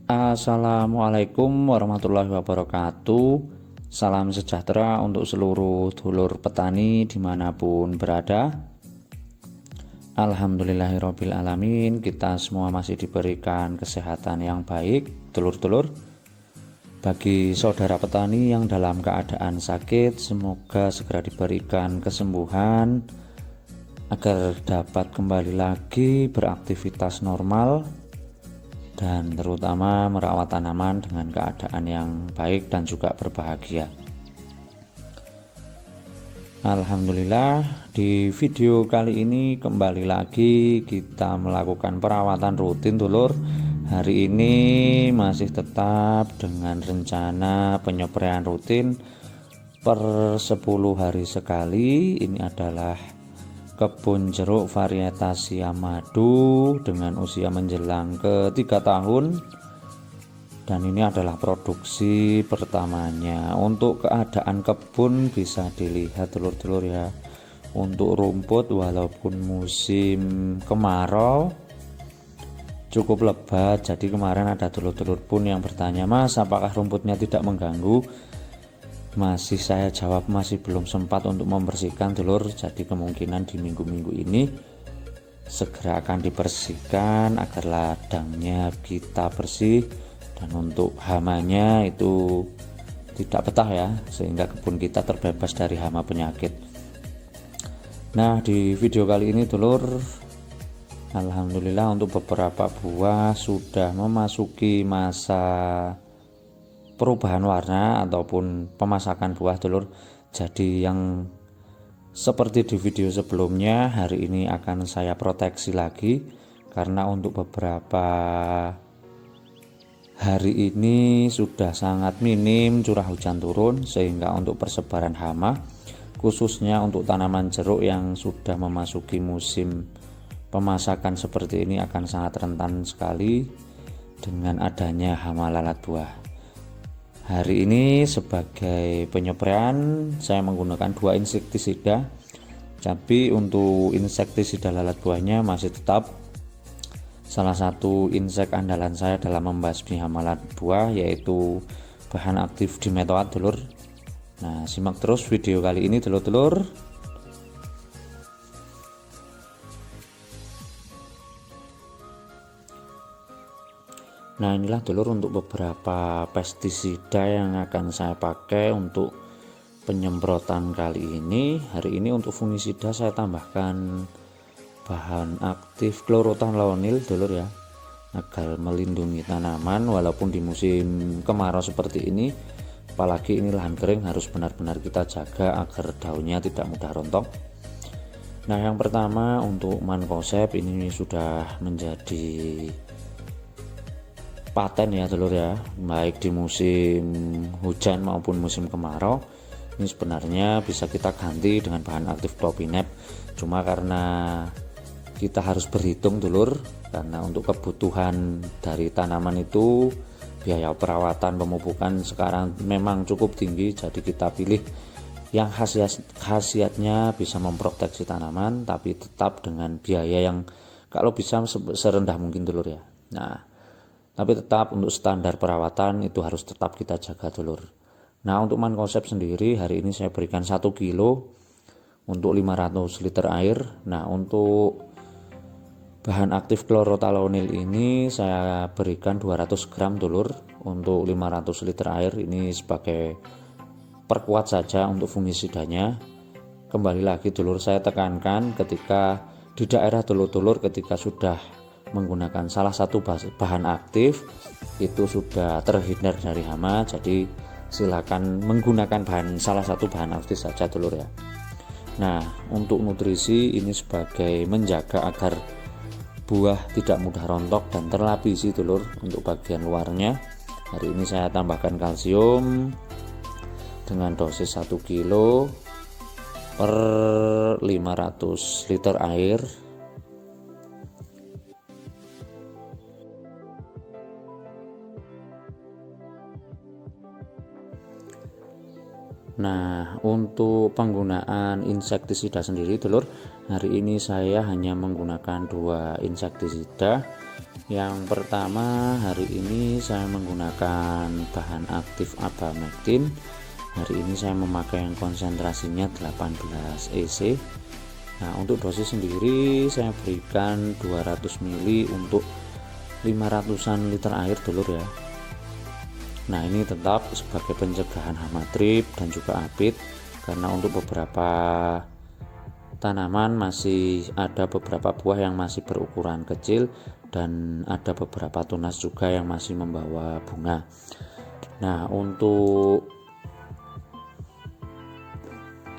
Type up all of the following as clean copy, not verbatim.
Assalamualaikum warahmatullahi wabarakatuh. Salam sejahtera untuk seluruh dulur petani dimanapun berada. Alhamdulillahirabbil alamin, kita semua masih diberikan kesehatan yang baik, dulur-dulur. Bagi saudara petani yang dalam keadaan sakit, semoga segera diberikan kesembuhan agar dapat kembali lagi beraktivitas normal dan terutama merawat tanaman dengan keadaan yang baik dan juga berbahagia. Alhamdulillah, di video kali ini kembali lagi kita melakukan perawatan rutin, dulur. Hari ini masih tetap dengan rencana penyepraian rutin per 10 hari sekali. Ini adalah kebun jeruk varietas Yamadu dengan usia menjelang ke 3 tahun, dan ini adalah produksi pertamanya. Untuk keadaan kebun bisa dilihat dulur-dulur ya. Untuk rumput, walaupun musim kemarau cukup lebat, jadi kemarin ada dulur-dulur pun yang bertanya, Mas, apakah rumputnya tidak mengganggu? Masih saya jawab masih belum sempat untuk membersihkan, dulur. Jadi kemungkinan di minggu-minggu ini segera akan dibersihkan agar ladangnya kita bersih, dan untuk hamanya itu tidak betah ya, sehingga kebun kita terbebas dari hama penyakit. Nah, di video kali ini, dulur, alhamdulillah untuk beberapa buah sudah memasuki masa perubahan warna ataupun pemasakan buah, dulur. Jadi yang seperti di video sebelumnya, hari ini akan saya proteksi lagi karena untuk beberapa hari ini sudah sangat minim curah hujan turun, sehingga untuk persebaran hama khususnya untuk tanaman jeruk yang sudah memasuki musim pemasakan seperti ini akan sangat rentan sekali dengan adanya hama lalat buah. Hari ini sebagai penyepraian saya menggunakan 2 insektisida, tapi untuk insektisida lalat buahnya masih tetap salah satu insek andalan saya dalam membasmi hama lalat buah, yaitu bahan aktif dimetoat, dulur. Nah, simak terus video kali ini, dulur-dulur. Nah, inilah dulur untuk beberapa pestisida yang akan saya pakai untuk penyemprotan kali ini. Hari ini untuk fungisida saya tambahkan bahan aktif chlorothalonil, dulur ya, agar melindungi tanaman walaupun di musim kemarau seperti ini. Apalagi ini lahan kering, harus benar-benar kita jaga agar daunnya tidak mudah rontok. Nah, yang pertama untuk Mancozeb ini sudah menjadi paten ya, dulur ya, baik di musim hujan maupun musim kemarau. Ini sebenarnya bisa kita ganti dengan bahan aktif Clopineb, cuma karena kita harus berhitung, dulur, karena untuk kebutuhan dari tanaman itu biaya perawatan pemupukan sekarang memang cukup tinggi, jadi kita pilih yang khasiatnya bisa memproteksi tanaman tapi tetap dengan biaya yang kalau bisa serendah mungkin, dulur ya. Nah, tapi tetap untuk standar perawatan itu harus tetap kita jaga, dulur. Nah, untuk Mancozeb sendiri hari ini saya berikan 1 kilo untuk 500 liter air. Nah, untuk bahan aktif chlorothalonil ini saya berikan 200 gram, dulur, untuk 500 liter air. Ini sebagai perkuat saja untuk fungisidanya. Kembali lagi, dulur, saya tekankan ketika di daerah dulur-dulur ketika sudah menggunakan salah satu bahan aktif itu sudah terhindar dari hama, jadi silakan menggunakan salah satu bahan aktif saja, dulur ya. Nah, untuk nutrisi ini sebagai menjaga agar buah tidak mudah rontok dan terlapisi, dulur. Untuk bagian luarnya hari ini saya tambahkan kalsium dengan dosis 1 kilo per 500 liter air. Nah, untuk penggunaan insektisida sendiri, dulur, hari ini saya hanya menggunakan 2 insektisida. Yang pertama, hari ini saya menggunakan bahan aktif abamectin. Hari ini saya memakai yang konsentrasinya 18 EC. Nah, untuk dosis sendiri saya berikan 200 ml untuk 500-an liter air dulur ya. Nah, ini tetap sebagai pencegahan hama trip dan juga apit, karena untuk beberapa tanaman masih ada beberapa buah yang masih berukuran kecil dan ada beberapa tunas juga yang masih membawa bunga. Nah, untuk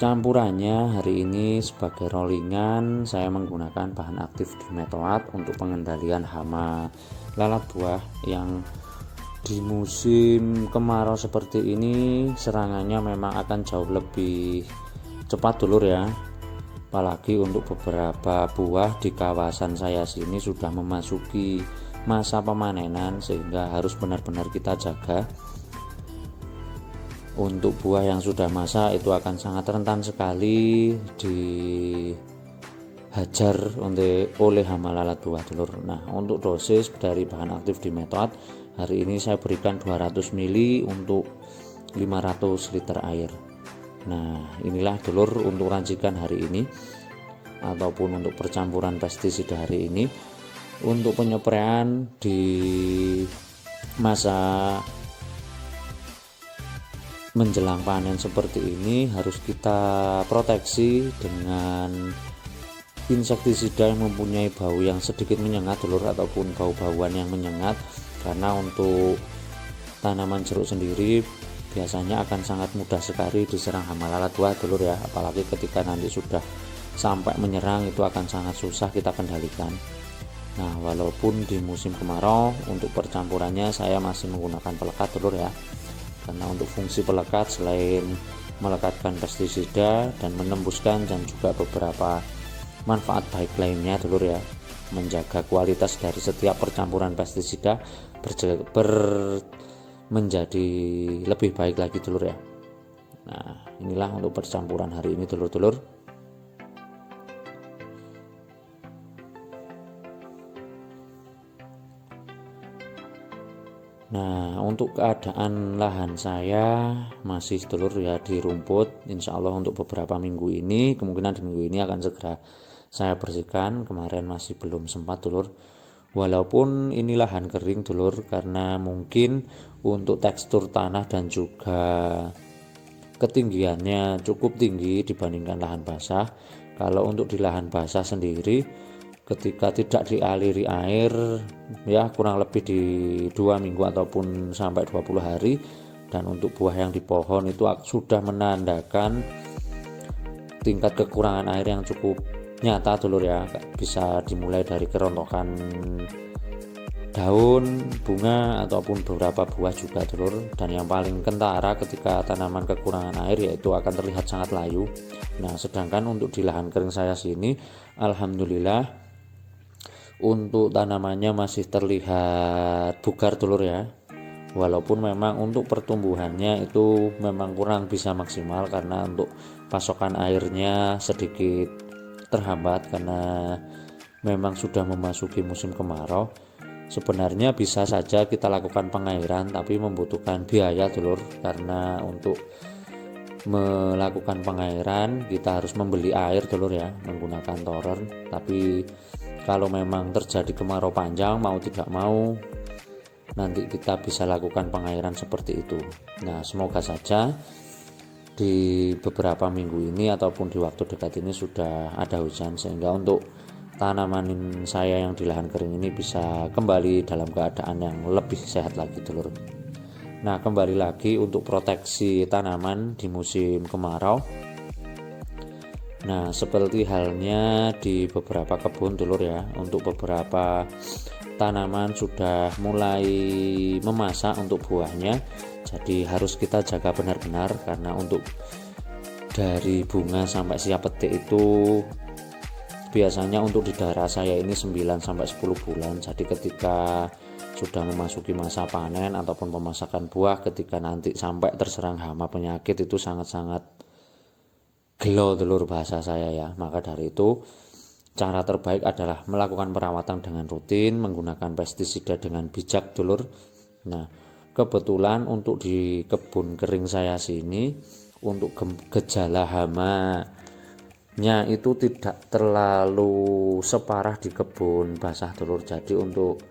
campurannya hari ini sebagai rollingan saya menggunakan bahan aktif dimetoat untuk pengendalian hama lalat buah yang di musim kemarau seperti ini serangannya memang akan jauh lebih cepat dulur ya. Apalagi untuk beberapa buah di kawasan saya sini sudah memasuki masa pemanenan, sehingga harus benar-benar kita jaga. Untuk buah yang sudah masak itu akan sangat rentan sekali dihajar oleh hama lalat buah dulur. Nah, untuk dosis dari bahan aktif dimetoat hari ini saya berikan 200 ml untuk 500 liter air. Nah, inilah dulur untuk racikan hari ini ataupun untuk percampuran pestisida hari ini. Untuk penyepraian di masa menjelang panen seperti ini harus kita proteksi dengan insektisida yang mempunyai bau yang sedikit menyengat dulur, ataupun bau-bauan yang menyengat, karena untuk tanaman jeruk sendiri biasanya akan sangat mudah sekali diserang hama lalat buah dulur ya. Apalagi ketika nanti sudah sampai menyerang itu akan sangat susah kita kendalikan. Nah, walaupun di musim kemarau untuk percampurannya saya masih menggunakan pelekat dulur ya, karena untuk fungsi pelekat selain melekatkan pestisida dan menembuskan dan juga beberapa manfaat baik lainnya dulur ya, menjaga kualitas dari setiap percampuran pestisida menjadi lebih baik lagi dulur ya. Nah, inilah untuk percampuran hari ini dulur-dulur. Nah, untuk keadaan lahan saya masih dulur ya di rumput. Insya Allah untuk beberapa minggu ini, kemungkinan di minggu ini akan segera saya bersihkan. Kemarin masih belum sempat dulur. Walaupun ini lahan kering dulur, karena mungkin untuk tekstur tanah dan juga ketinggiannya cukup tinggi dibandingkan lahan basah. Kalau untuk di lahan basah sendiri, ketika tidak dialiri air ya kurang lebih di 2 minggu ataupun sampai 20 hari, dan untuk buah yang di pohon itu sudah menandakan tingkat kekurangan air yang cukup nyata dulur ya. Bisa dimulai dari kerontokan daun, bunga, ataupun beberapa buah juga dulur. Dan yang paling kentara ketika tanaman kekurangan air yaitu akan terlihat sangat layu. Nah, sedangkan untuk di lahan kering saya sini alhamdulillah untuk tanamannya masih terlihat bugar dulur ya. Walaupun memang untuk pertumbuhannya itu memang kurang bisa maksimal, karena untuk pasokan airnya sedikit terhambat karena memang sudah memasuki musim kemarau. Sebenarnya bisa saja kita lakukan pengairan, tapi membutuhkan biaya dulur, karena untuk melakukan pengairan kita harus membeli air dulur ya, menggunakan torer. Tapi kalau memang terjadi kemarau panjang, mau tidak mau nanti kita bisa lakukan pengairan seperti itu. Nah, semoga saja di beberapa minggu ini ataupun di waktu dekat ini sudah ada hujan, sehingga untuk tanaman saya yang di lahan kering ini bisa kembali dalam keadaan yang lebih sehat lagi dulur. Nah, kembali lagi untuk proteksi tanaman di musim kemarau. Nah, seperti halnya di beberapa kebun dulur ya, untuk beberapa tanaman sudah mulai memasak untuk buahnya, jadi harus kita jaga benar-benar, karena untuk dari bunga sampai siap petik itu biasanya untuk di daerah saya ini 9-10 bulan. Jadi ketika sudah memasuki masa panen ataupun pemasakan buah, ketika nanti sampai terserang hama penyakit itu sangat-sangat gelo dulur bahasa saya ya. Maka dari itu cara terbaik adalah melakukan perawatan dengan rutin, menggunakan pestisida dengan bijak, dulur. Nah, kebetulan untuk di kebun kering saya sini, untuk gejala hamanya itu tidak terlalu separah di kebun basah, dulur. Jadi untuk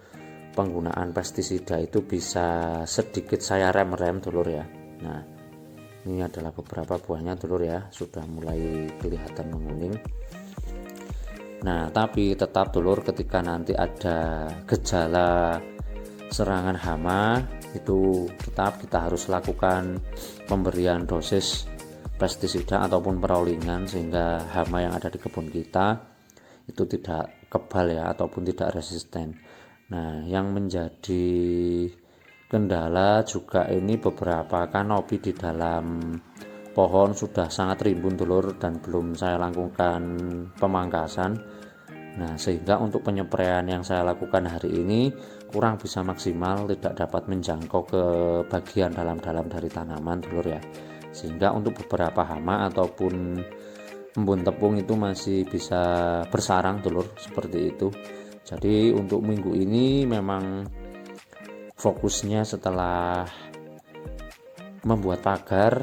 penggunaan pestisida itu bisa sedikit saya rem-rem, dulur ya. Nah, ini adalah beberapa buahnya, dulur ya, sudah mulai kelihatan menguning. Nah, tapi tetap, dulur, ketika nanti ada gejala serangan hama, itu tetap kita harus lakukan pemberian dosis pestisida ataupun perolingan sehingga hama yang ada di kebun kita itu tidak kebal ya, ataupun tidak resisten. Nah, yang menjadi kendala juga ini beberapa kanopi di dalam pohon sudah sangat rimbun, dulur, dan belum saya lakukan pemangkasan. Nah, sehingga untuk penyepraian yang saya lakukan hari ini kurang bisa maksimal, tidak dapat menjangkau ke bagian dalam-dalam dari tanaman, dulur ya. Sehingga untuk beberapa hama ataupun embun tepung itu masih bisa bersarang, dulur, seperti itu. Jadi untuk minggu ini memang fokusnya setelah membuat pagar,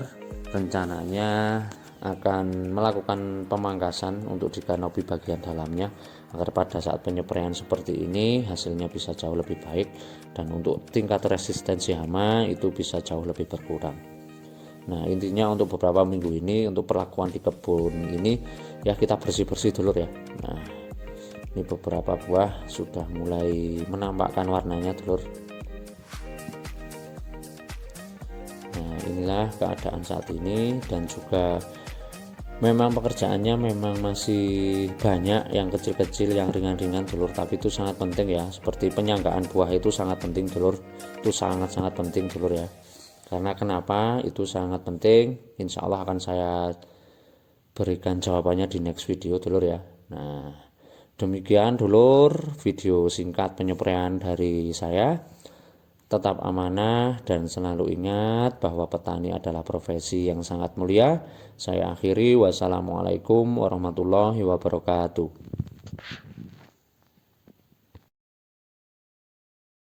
rencananya akan melakukan pemangkasan untuk di kanopi bagian dalamnya, agar pada saat penyepraian seperti ini hasilnya bisa jauh lebih baik, dan untuk tingkat resistensi hama itu bisa jauh lebih berkurang. Nah, intinya untuk beberapa minggu ini untuk perlakuan di kebun ini ya kita bersih-bersih, dulur ya. Nah, ini beberapa buah sudah mulai menampakkan warnanya, dulur. Inilah keadaan saat ini, dan juga memang pekerjaannya memang masih banyak, yang kecil-kecil, yang ringan-ringan, dulur, tapi itu sangat penting ya. Seperti penyanggaan buah itu sangat penting, dulur. Itu sangat-sangat penting, dulur ya. Karena kenapa itu sangat penting, insya Allah akan saya berikan jawabannya di next video, dulur ya. Nah, demikian, dulur, video singkat penyepraian dari saya. Tetap amanah dan selalu ingat bahwa petani adalah profesi yang sangat mulia. Saya akhiri, wassalamualaikum warahmatullahi wabarakatuh.